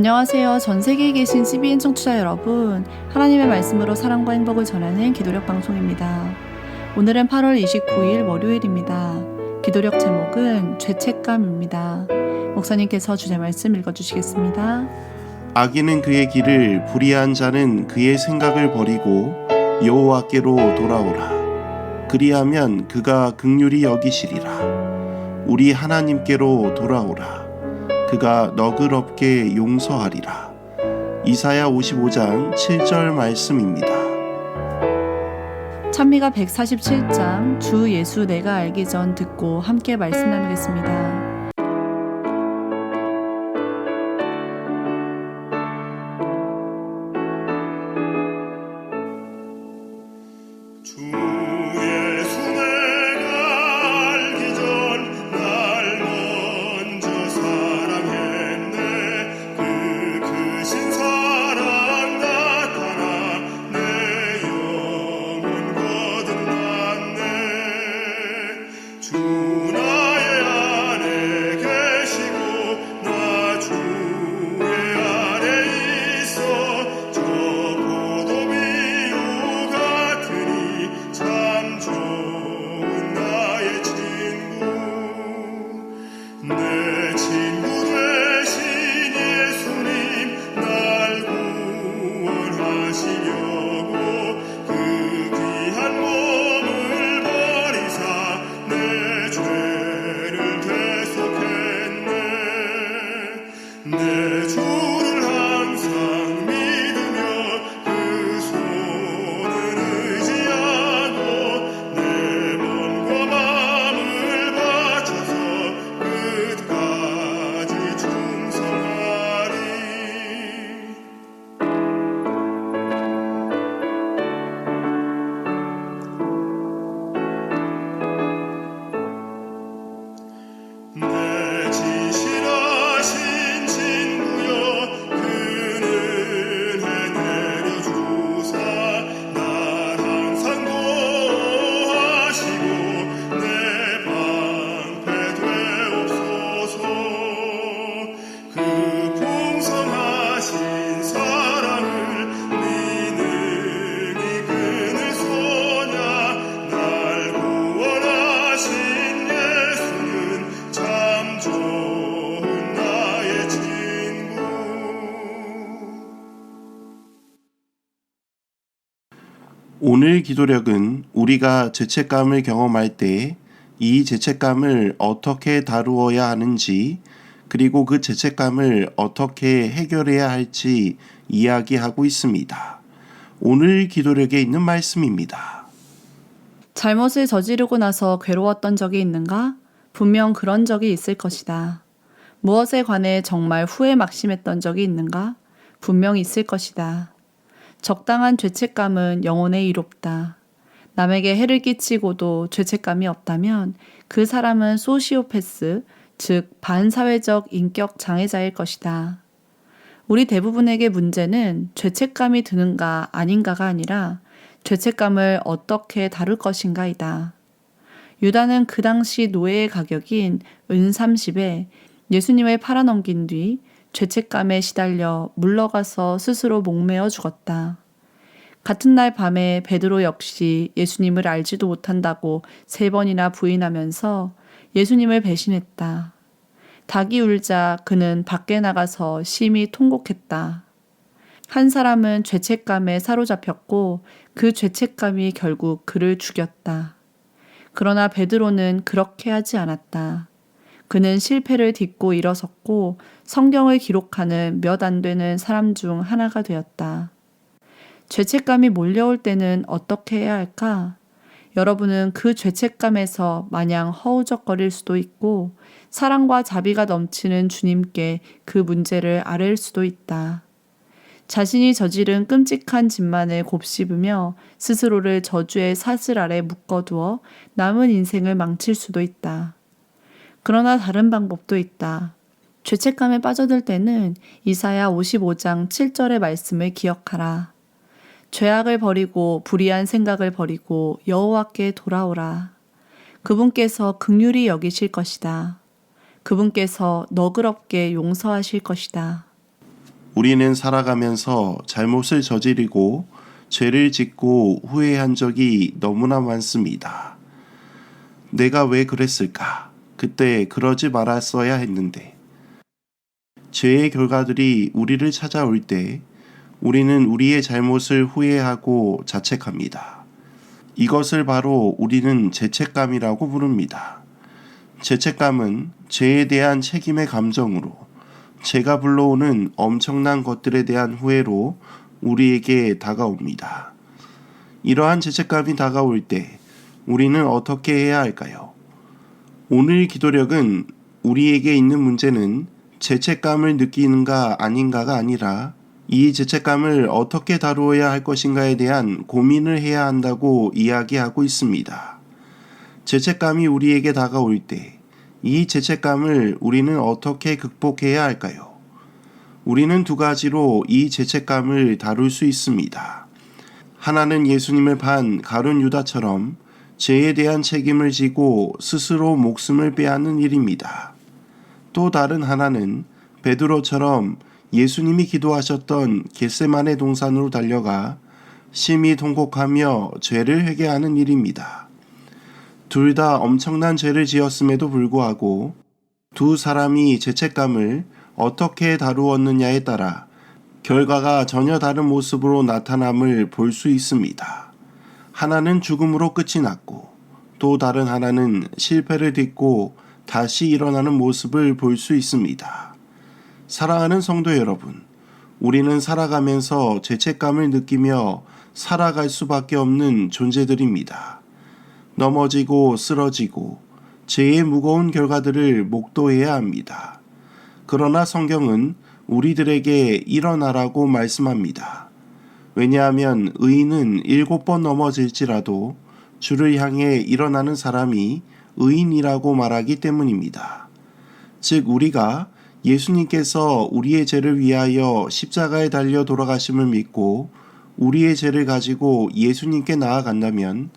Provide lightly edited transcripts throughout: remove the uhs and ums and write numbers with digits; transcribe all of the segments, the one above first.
안녕하세요. 전 세계에 계신 CBN 청취자 여러분, 하나님의 말씀으로 사랑과 행복을 전하는 기도력 방송입니다. 오늘은 8월 29일 월요일입니다. 기도력 제목은 죄책감입니다. 목사님께서 주제 말씀 읽어주시겠습니다. 악인은 그의 길을, 불의한 자는 그의 생각을 버리고 여호와께로 돌아오라. 그리하면 그가 긍휼히 여기시리라. 우리 하나님께로 돌아오라. 그가 너그럽게 용서하리라. 이사야 55장 7절 말씀입니다. 찬미가 147장 주 예수 내가 알기 전 듣고 함께 말씀 나누겠습니다. 오늘 기도력은 우리가 죄책감을 경험할 때 이 죄책감을 어떻게 다루어야 하는지, 그리고 그 죄책감을 어떻게 해결해야 할지 이야기하고 있습니다. 오늘 기도력에 있는 말씀입니다. 잘못을 저지르고 나서 괴로웠던 적이 있는가? 분명 그런 적이 있을 것이다. 무엇에 관해 정말 후회 막심했던 적이 있는가? 분명 있을 것이다. 적당한 죄책감은 영혼에 이롭다. 남에게 해를 끼치고도 죄책감이 없다면 그 사람은 소시오패스, 즉 반사회적 인격 장애자일 것이다. 우리 대부분에게 문제는 죄책감이 드는가 아닌가가 아니라 죄책감을 어떻게 다룰 것인가이다. 유다는 그 당시 노예의 가격인 은 30에 예수님을 팔아넘긴 뒤 죄책감에 시달려 물러가서 스스로 목매어 죽었다. 같은 날 밤에 베드로 역시 예수님을 알지도 못한다고 3번이나 부인하면서 예수님을 배신했다. 닭이 울자 그는 밖에 나가서 심히 통곡했다. 한 사람은 죄책감에 사로잡혔고 그 죄책감이 결국 그를 죽였다. 그러나 베드로는 그렇게 하지 않았다. 그는 실패를 딛고 일어섰고 성경을 기록하는 몇 안 되는 사람 중 하나가 되었다. 죄책감이 몰려올 때는 어떻게 해야 할까? 여러분은 그 죄책감에서 마냥 허우적거릴 수도 있고 사랑과 자비가 넘치는 주님께 그 문제를 아뢰일 수도 있다. 자신이 저지른 끔찍한 짓만을 곱씹으며 스스로를 저주의 사슬 아래 묶어두어 남은 인생을 망칠 수도 있다. 그러나 다른 방법도 있다. 죄책감에 빠져들 때는 이사야 55장 7절의 말씀을 기억하라. 죄악을 버리고 불의한 생각을 버리고 여호와께 돌아오라. 그분께서 긍휼히 여기실 것이다. 그분께서 너그럽게 용서하실 것이다. 우리는 살아가면서 잘못을 저지르고 죄를 짓고 후회한 적이 너무나 많습니다. 내가 왜 그랬을까? 그때 그러지 말았어야 했는데. 죄의 결과들이 우리를 찾아올 때 우리는 우리의 잘못을 후회하고 자책합니다. 이것을 바로 우리는 죄책감이라고 부릅니다. 죄책감은 죄에 대한 책임의 감정으로 죄가 불러오는 엄청난 것들에 대한 후회로 우리에게 다가옵니다. 이러한 죄책감이 다가올 때 우리는 어떻게 해야 할까요? 오늘 기도력은 우리에게 있는 문제는 죄책감을 느끼는가 아닌가가 아니라 이 죄책감을 어떻게 다루어야 할 것인가에 대한 고민을 해야 한다고 이야기하고 있습니다. 죄책감이 우리에게 다가올 때 이 죄책감을 우리는 어떻게 극복해야 할까요? 우리는 두 가지로 이 죄책감을 다룰 수 있습니다. 하나는 예수님을 반 가룟 유다처럼 죄에 대한 책임을 지고 스스로 목숨을 빼앗는 일입니다. 또 다른 하나는 베드로처럼 예수님이 기도하셨던 겟세마네 동산으로 달려가 심히 통곡하며 죄를 회개하는 일입니다. 둘 다 엄청난 죄를 지었음에도 불구하고 두 사람이 죄책감을 어떻게 다루었느냐에 따라 결과가 전혀 다른 모습으로 나타남을 볼 수 있습니다. 하나는 죽음으로 끝이 났고 또 다른 하나는 실패를 딛고 다시 일어나는 모습을 볼 수 있습니다. 사랑하는 성도 여러분, 우리는 살아가면서 죄책감을 느끼며 살아갈 수밖에 없는 존재들입니다. 넘어지고 쓰러지고 죄의 무거운 결과들을 목도해야 합니다. 그러나 성경은 우리들에게 일어나라고 말씀합니다. 왜냐하면 의인은 7번 넘어질지라도 주를 향해 일어나는 사람이 의인이라고 말하기 때문입니다. 즉 우리가 예수님께서 우리의 죄를 위하여 십자가에 달려 돌아가심을 믿고 우리의 죄를 가지고 예수님께 나아간다면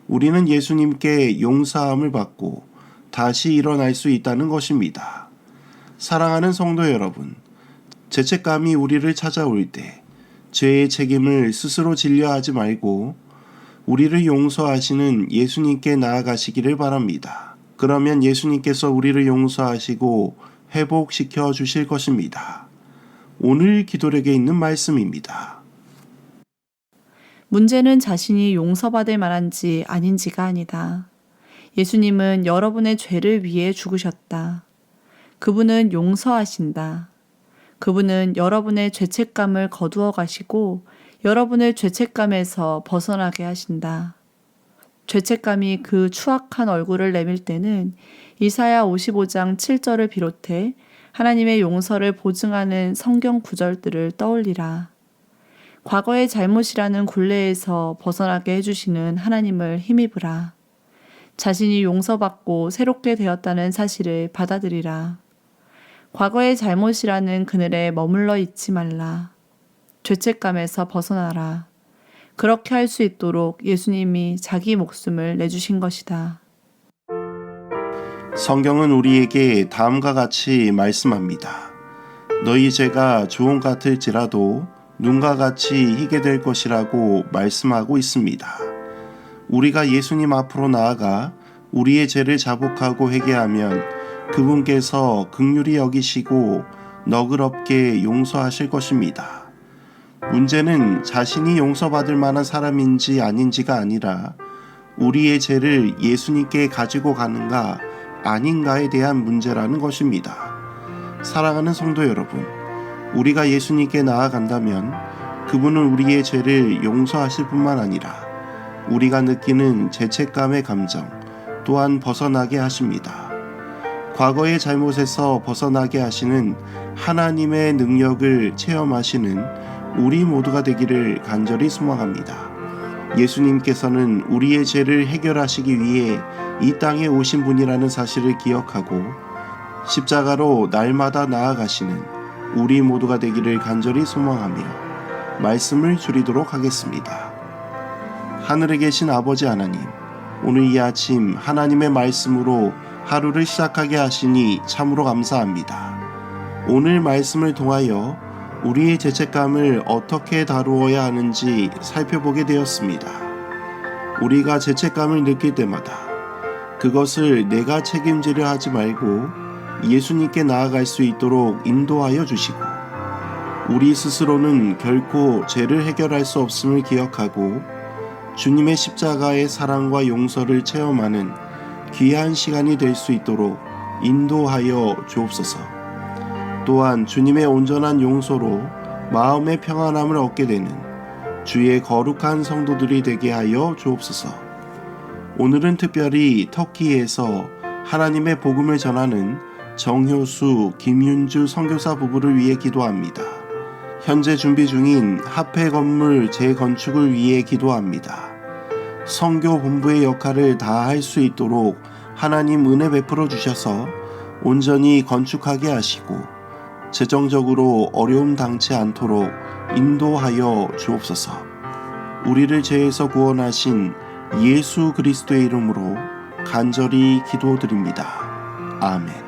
우리는 예수님께 용서함을 받고 다시 일어날 수 있다는 것입니다. 사랑하는 성도 여러분, 죄책감이 우리를 찾아올 때 죄의 책임을 스스로 지려 하지 말고 우리를 용서하시는 예수님께 나아가시기를 바랍니다. 그러면 예수님께서 우리를 용서하시고 회복시켜 주실 것입니다. 오늘 기도력에 있는 말씀입니다. 문제는 자신이 용서받을 만한지 아닌지가 아니다. 예수님은 여러분의 죄를 위해 죽으셨다. 그분은 용서하신다. 그분은 여러분의 죄책감을 거두어 가시고 여러분을 죄책감에서 벗어나게 하신다. 죄책감이 그 추악한 얼굴을 내밀 때는 이사야 55장 7절을 비롯해 하나님의 용서를 보증하는 성경 구절들을 떠올리라. 과거의 잘못이라는 굴레에서 벗어나게 해주시는 하나님을 힘입으라. 자신이 용서받고 새롭게 되었다는 사실을 받아들이라. 과거의 잘못이라는 그늘에 머물러 있지 말라. 죄책감에서 벗어나라. 그렇게 할 수 있도록 예수님이 자기 목숨을 내주신 것이다. 성경은 우리에게 다음과 같이 말씀합니다. 너희 죄가 조금 같을지라도 눈과 같이 희게 될 것이라고 말씀하고 있습니다. 우리가 예수님 앞으로 나아가 우리의 죄를 자복하고 회개하면 그분께서 긍휼히 여기시고 너그럽게 용서하실 것입니다. 문제는 자신이 용서받을 만한 사람인지 아닌지가 아니라 우리의 죄를 예수님께 가지고 가는가 아닌가에 대한 문제라는 것입니다. 사랑하는 성도 여러분, 우리가 예수님께 나아간다면 그분은 우리의 죄를 용서하실 뿐만 아니라 우리가 느끼는 죄책감의 감정 또한 벗어나게 하십니다. 과거의 잘못에서 벗어나게 하시는 하나님의 능력을 체험하시는 우리 모두가 되기를 간절히 소망합니다. 예수님께서는 우리의 죄를 해결하시기 위해 이 땅에 오신 분이라는 사실을 기억하고 십자가로 날마다 나아가시는 우리 모두가 되기를 간절히 소망하며 말씀을 줄이도록 하겠습니다. 하늘에 계신 아버지 하나님, 오늘 이 아침 하나님의 말씀으로 하루를 시작하게 하시니 참으로 감사합니다. 오늘 말씀을 통하여 우리의 죄책감을 어떻게 다루어야 하는지 살펴보게 되었습니다. 우리가 죄책감을 느낄 때마다 그것을 내가 책임지려 하지 말고 예수님께 나아갈 수 있도록 인도하여 주시고, 우리 스스로는 결코 죄를 해결할 수 없음을 기억하고 주님의 십자가의 사랑과 용서를 체험하는 귀한 시간이 될 수 있도록 인도하여 주옵소서. 또한 주님의 온전한 용서로 마음의 평안함을 얻게 되는 주의 거룩한 성도들이 되게 하여 주옵소서. 오늘은 특별히 터키에서 하나님의 복음을 전하는 정효수, 김윤주 선교사 부부를 위해 기도합니다. 현재 준비 중인 화폐 건물 재건축을 위해 기도합니다. 선교 본부의 역할을 다할 수 있도록 하나님 은혜 베풀어 주셔서 온전히 건축하게 하시고 재정적으로 어려움 당치 않도록 인도하여 주옵소서. 우리를 죄에서 구원하신 예수 그리스도의 이름으로 간절히 기도드립니다. 아멘.